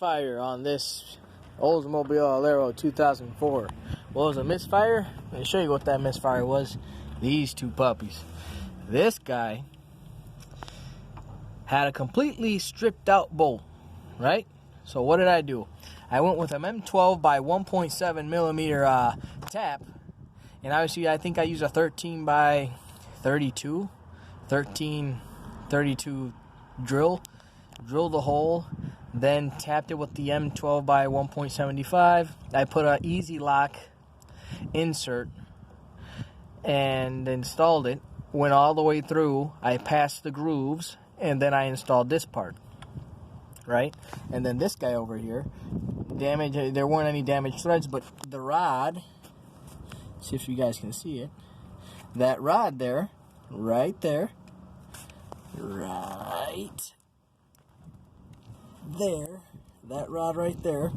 misfire on this Oldsmobile Alero 2004. What was a misfire? Let me show you what that misfire was. These two puppies. This guy had a completely stripped out bolt, right? So what did I do? I went with an M12 by 1.7 millimeter tap, and obviously I think I used a 13 by 32 drill. Drilled the hole, then tapped it with the M12 by 1.75. I put an easy lock insert and installed it. Went all the way through. I passed the grooves, and then I installed this part, right? And then this guy over here, there weren't any damaged threads, but the rod, see if you guys can see it, that rod there, right there, that rod right there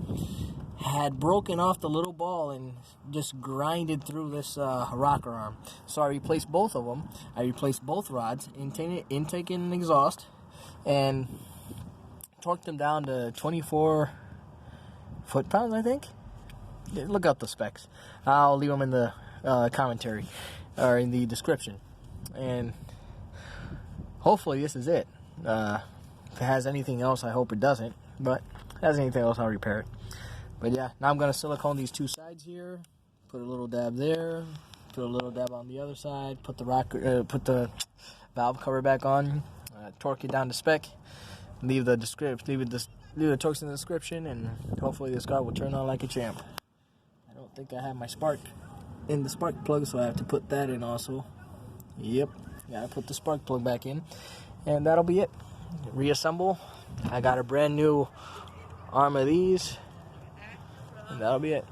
had broken off the little ball and just grinded through this rocker arm. So I replaced both of them. I replaced both rods, intake and exhaust, and torqued them down to 24 foot-pounds, I think. Look up the specs. I'll leave them in the commentary or in the description. And hopefully this is it. If it has anything else, I hope it doesn't. But if it has anything else, I'll repair it. But yeah, now I'm going to silicone these two sides here. Put a little dab there. Put a little dab on the other side. Put the valve cover back on. Torque it down to spec. Leave the torques in the description, and hopefully this car will turn on like a champ. I don't think I have my spark in the spark plug, so I have to put that in also. Yep, gotta put the spark plug back in, and that'll be it. Reassemble. I got a brand new arm of these, and that'll be it.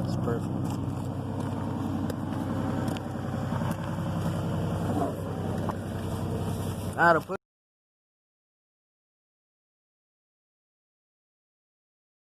It's perfect. How to put